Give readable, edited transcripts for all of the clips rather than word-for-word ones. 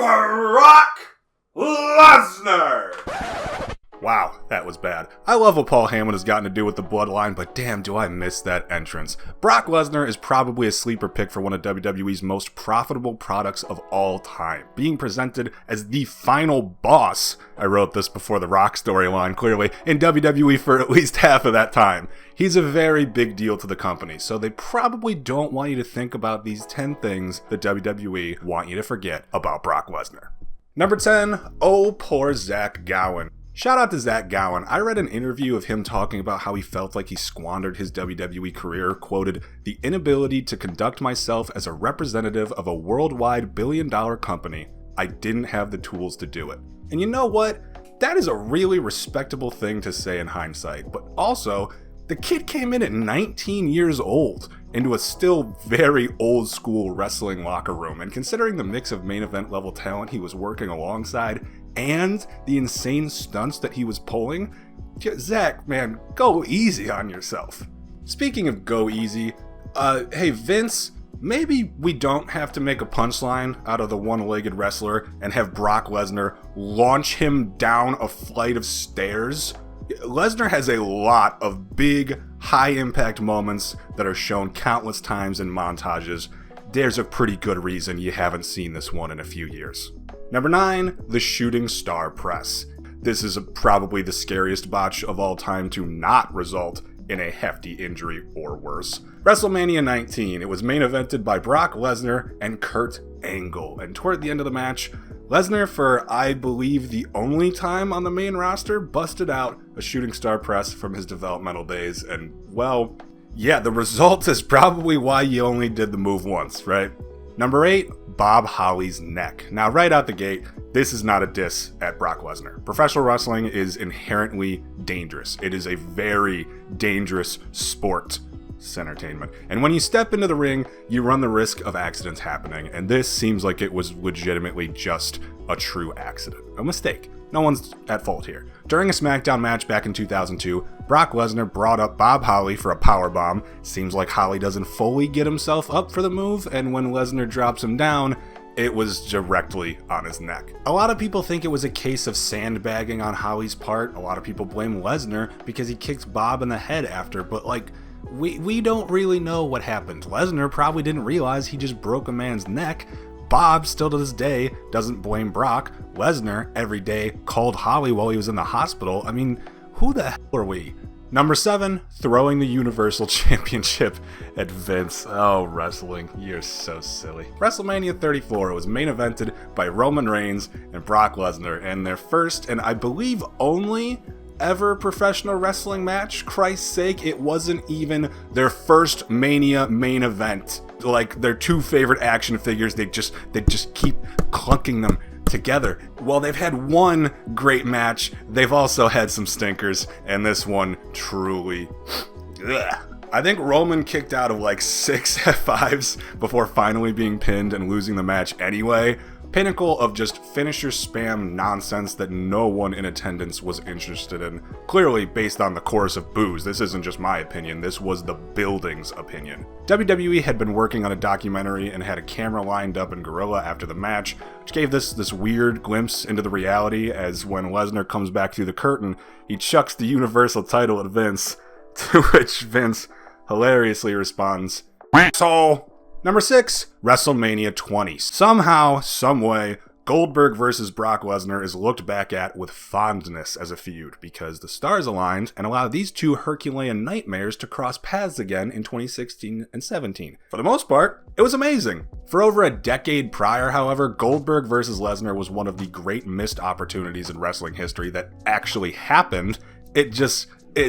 Brock Lesnar! Wow, that was bad. I love what Paul Heyman has gotten to do with the bloodline, but damn do I miss that entrance. Brock Lesnar is probably a sleeper pick for one of WWE's most profitable products of all time, being presented as the final boss, I wrote this before the Rock storyline clearly, in WWE for at least half of that time. He's a very big deal to the company, so they probably don't want you to think about these 10 things that WWE want you to forget about Brock Lesnar. Number 10, oh poor Zach Gowen. Shout out to Zach Gowen. I read an interview of him talking about how he felt like he squandered his WWE career, quoted, "The inability to conduct myself as a representative of a worldwide billion-dollar company. I didn't have the tools to do it." And you know what? That is a really respectable thing to say in hindsight, but also, the kid came in at 19 years old into a still very old school wrestling locker room, and considering the mix of main event level talent he was working alongside and the insane stunts that he was pulling, Zach, man, go easy on yourself. Speaking of go easy, hey Vince, maybe we don't have to make a punchline out of the one-legged wrestler and have Brock Lesnar launch him down a flight of stairs. Lesnar has a lot of big, high-impact moments that are shown countless times in montages. There's a pretty good reason you haven't seen this one in a few years. Number 9, the Shooting Star Press. This is probably the scariest botch of all time to not result in a hefty injury or worse. WrestleMania 19, it was main evented by Brock Lesnar and Kurt Angle, and toward the end of the match, Lesnar, for I believe the only time on the main roster, busted out a Shooting Star Press from his developmental days, and well, yeah, the result is probably why you only did the move once, right? Number 8, Bob Holly's neck. Now, right out the gate, this is not a diss at Brock Lesnar. Professional wrestling is inherently dangerous. It is a very dangerous sport. It's entertainment. And when you step into the ring, you run the risk of accidents happening, and this seems like it was legitimately just a true accident. A mistake. No one's at fault here. During a SmackDown match back in 2002, Brock Lesnar brought up Bob Holly for a powerbomb. Seems like Holly doesn't fully get himself up for the move, and when Lesnar drops him down, it was directly on his neck. A lot of people think it was a case of sandbagging on Holly's part. A lot of people blame Lesnar because he kicked Bob in the head after, but like, we don't really know what happened. Lesnar probably didn't realize he just broke a man's neck. Bob, still to this day, doesn't blame Brock. Lesnar, every day, called Holly while he was in the hospital. I mean, who the hell are we? Number 7, throwing the Universal Championship at Vince. Oh, wrestling, you're so silly. WrestleMania 34 was main evented by Roman Reigns and Brock Lesnar, and their first, and I believe only, ever professional wrestling match. Christ's sake, it wasn't even their first Mania main event. Like their two favorite action figures, they just keep clunking them together. While they've had one great match, they've also had some stinkers, and this one truly, I think Roman kicked out of like 6 F5s before finally being pinned and losing the match anyway. Pinnacle of just finisher spam nonsense that no one in attendance was interested in. Clearly based on the chorus of boos. This isn't just my opinion, this was the building's opinion. WWE had been working on a documentary and had a camera lined up in Gorilla after the match, which gave this weird glimpse into the reality, as when Lesnar comes back through the curtain, he chucks the Universal title at Vince, to which Vince hilariously responds, "Asshole." Number 6, WrestleMania 20. Somehow, someway, Goldberg versus Brock Lesnar is looked back at with fondness as a feud because the stars aligned and allowed these two Herculean nightmares to cross paths again in 2016 and 17. For the most part, it was amazing. For over a decade prior, however, Goldberg versus Lesnar was one of the great missed opportunities in wrestling history that actually happened. It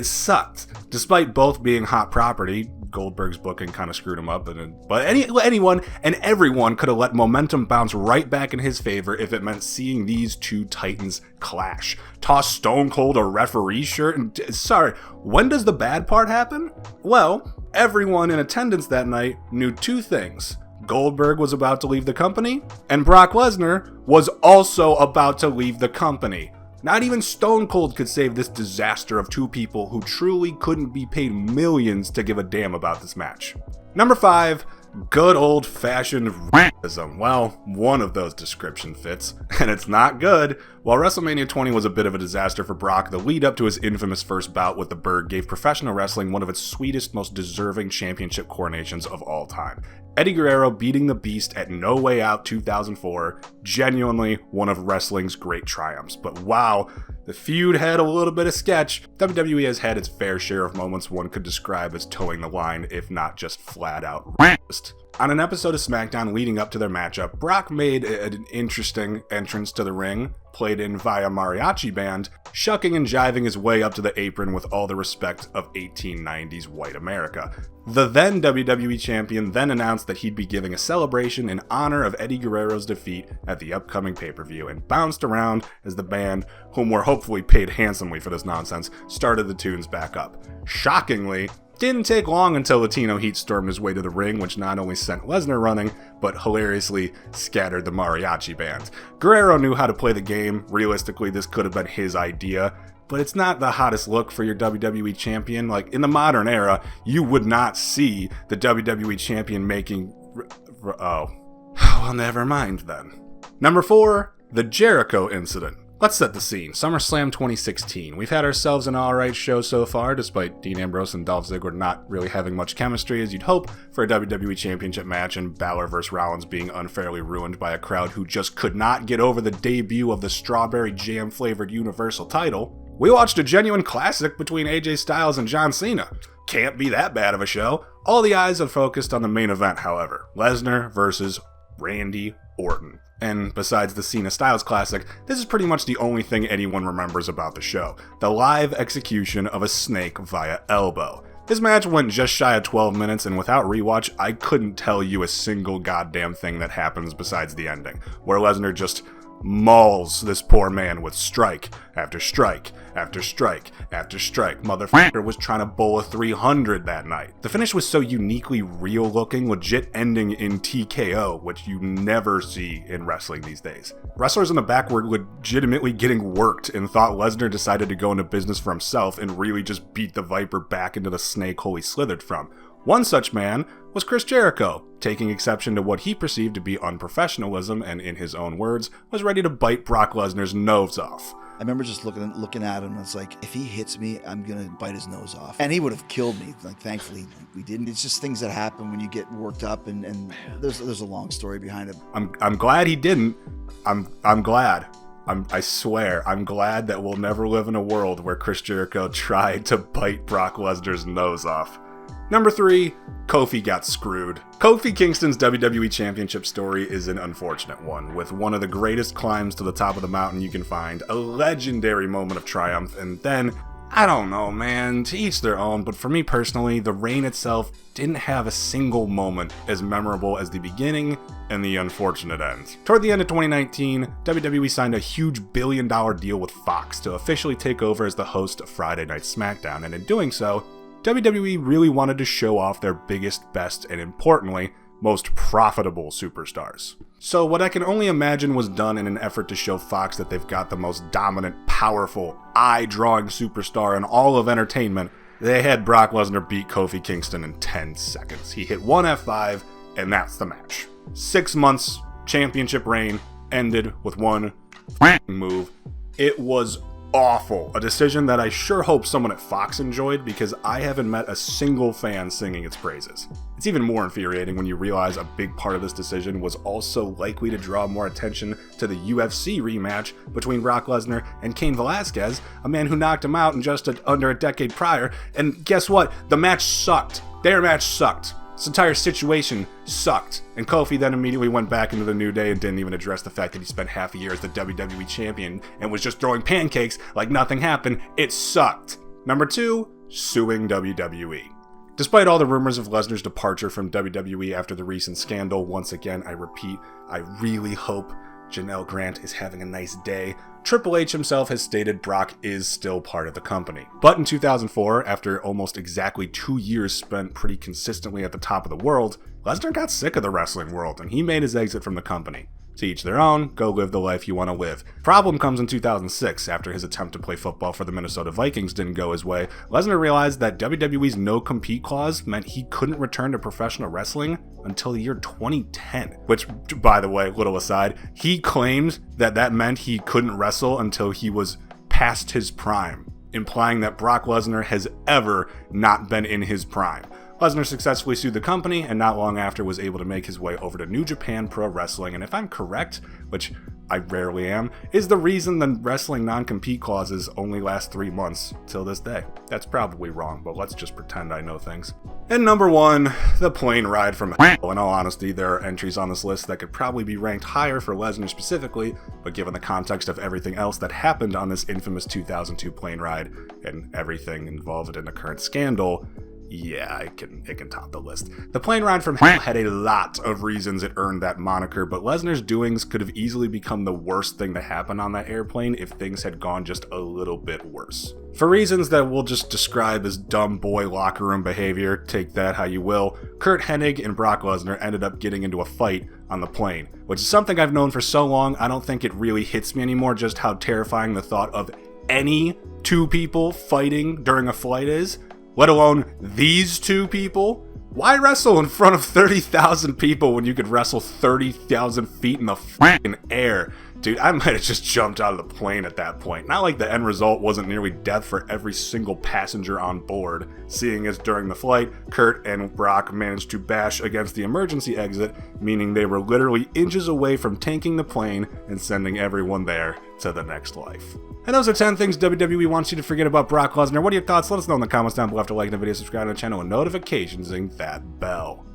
sucked. Despite both being hot property, Goldberg's booking kind of screwed him up, but anyone and everyone could have let momentum bounce right back in his favor if it meant seeing these two titans clash. Toss Stone Cold a referee shirt, and sorry, when does the bad part happen? Well, everyone in attendance that night knew two things. Goldberg was about to leave the company, and Brock Lesnar was also about to leave the company. Not even Stone Cold could save this disaster of two people who truly couldn't be paid millions to give a damn about this match. Number 5, Good old-fashioned racism. Well, one of those description fits, and it's not good. While WrestleMania 20 was a bit of a disaster for Brock, the lead up to his infamous first bout with the Bird gave professional wrestling one of its sweetest, most deserving championship coronations of all time. Eddie Guerrero beating the Beast at No Way Out 2004, genuinely one of wrestling's great triumphs. But wow, the feud had a little bit of sketch. WWE has had its fair share of moments one could describe as towing the line, if not just flat out racist. On an episode of SmackDown leading up to their matchup, Brock made an interesting entrance to the ring, played in via Mariachi band, shucking and jiving his way up to the apron with all the respect of 1890s white America. The then WWE champion then announced that he'd be giving a celebration in honor of Eddie Guerrero's defeat at the upcoming pay-per-view, and bounced around as the band, whom were hopefully paid handsomely for this nonsense, started the tunes back up. Shockingly, didn't take long until Latino Heat stormed his way to the ring, which not only sent Lesnar running, but hilariously scattered the Mariachi band. Guerrero knew how to play the game. Realistically, this could have been his idea, but it's not the hottest look for your WWE champion. Like, in the modern era, you would not see the WWE champion making... Oh, well, never mind then. Number 4, the Jericho incident. Let's set the scene. SummerSlam 2016. We've had ourselves an alright show so far, despite Dean Ambrose and Dolph Ziggler not really having much chemistry as you'd hope for a WWE Championship match, and Balor vs. Rollins being unfairly ruined by a crowd who just could not get over the debut of the strawberry jam-flavored Universal title. We watched a genuine classic between AJ Styles and John Cena. Can't be that bad of a show. All the eyes are focused on the main event, however. Lesnar versus Randy Orton. And besides the Cena Styles classic, this is pretty much the only thing anyone remembers about the show. The live execution of a snake via elbow. This match went just shy of 12 minutes, and without rewatch, I couldn't tell you a single goddamn thing that happens besides the ending, where Lesnar just mauls this poor man with strike after strike after strike after strike. Motherfucker was trying to bowl a 300 that night. The finish was so uniquely real looking, legit ending in TKO, which you never see in wrestling these days. Wrestlers in the back were legitimately getting worked and thought Lesnar decided to go into business for himself and really just beat the Viper back into the snake hole he slithered from. One such man was Chris Jericho, taking exception to what he perceived to be unprofessionalism and, in his own words, was ready to bite Brock Lesnar's nose off. I remember just looking at him and it's like, if he hits me, I'm going to bite his nose off. And he would have killed me. Like, thankfully, we didn't. It's just things that happen when you get worked up, and there's a long story behind it. I'm glad he didn't. I'm glad. I swear, I'm glad that we'll never live in a world where Chris Jericho tried to bite Brock Lesnar's nose off. Number 3, Kofi got screwed. Kofi Kingston's WWE Championship story is an unfortunate one, with one of the greatest climbs to the top of the mountain you can find, a legendary moment of triumph, and then, I don't know man, to each their own, but for me personally, the reign itself didn't have a single moment as memorable as the beginning and the unfortunate end. Toward the end of 2019, WWE signed a huge billion-dollar deal with Fox to officially take over as the host of Friday Night SmackDown, and in doing so, WWE really wanted to show off their biggest, best, and importantly, most profitable superstars. So what I can only imagine was done in an effort to show Fox that they've got the most dominant, powerful, eye-drawing superstar in all of entertainment. They had Brock Lesnar beat Kofi Kingston in 10 seconds. He hit one F5, and that's the match. 6 months, championship reign, ended with one move. It was awful. A decision that I sure hope someone at Fox enjoyed, because I haven't met a single fan singing its praises. It's even more infuriating when you realize a big part of this decision was also likely to draw more attention to the UFC rematch between Brock Lesnar and Cain Velasquez, a man who knocked him out in just under a decade prior, and guess what? The match sucked. Their match sucked. This entire situation sucked, and Kofi then immediately went back into the New Day and didn't even address the fact that he spent half a year as the WWE champion and was just throwing pancakes like nothing happened. It sucked. Number 2, suing WWE. Despite all the rumors of Lesnar's departure from WWE after the recent scandal, once again, I repeat, I really hope Janelle Grant is having a nice day. Triple H himself has stated Brock is still part of the company. But in 2004, after almost exactly 2 years spent pretty consistently at the top of the world, Lesnar got sick of the wrestling world and he made his exit from the company. To each their own, go live the life you want to live. Problem comes in 2006, after his attempt to play football for the Minnesota Vikings didn't go his way. Lesnar realized that WWE's no-compete clause meant he couldn't return to professional wrestling until the year 2010. Which, by the way, little aside, he claimed that that meant he couldn't wrestle until he was past his prime, implying that Brock Lesnar has ever not been in his prime. Lesnar successfully sued the company, and not long after was able to make his way over to New Japan Pro Wrestling, and if I'm correct, which I rarely am, is the reason the wrestling non-compete clauses only last 3 months till this day. That's probably wrong, but let's just pretend I know things. And number 1, the plane ride from hell. In all honesty, there are entries on this list that could probably be ranked higher for Lesnar specifically, but given the context of everything else that happened on this infamous 2002 plane ride, and everything involved in the current scandal, yeah, it can top the list. The plane ride from hell had a lot of reasons it earned that moniker, but Lesnar's doings could have easily become the worst thing to happen on that airplane if things had gone just a little bit worse. For reasons that we'll just describe as dumb boy locker room behavior, take that how you will, Curt Hennig and Brock Lesnar ended up getting into a fight on the plane, which is something I've known for so long I don't think it really hits me anymore just how terrifying the thought of any two people fighting during a flight is. Let alone these two people? Why wrestle in front of 30,000 people when you could wrestle 30,000 feet in the fucking air? Dude, I might have just jumped out of the plane at that point. Not like the end result wasn't nearly death for every single passenger on board, seeing as during the flight, Curt and Brock managed to bash against the emergency exit, meaning they were literally inches away from tanking the plane and sending everyone there to the next life. And those are 10 things WWE wants you to forget about Brock Lesnar. What are your thoughts? Let us know in the comments down below. After liking the video, subscribe to the channel, and notifications, and that bell.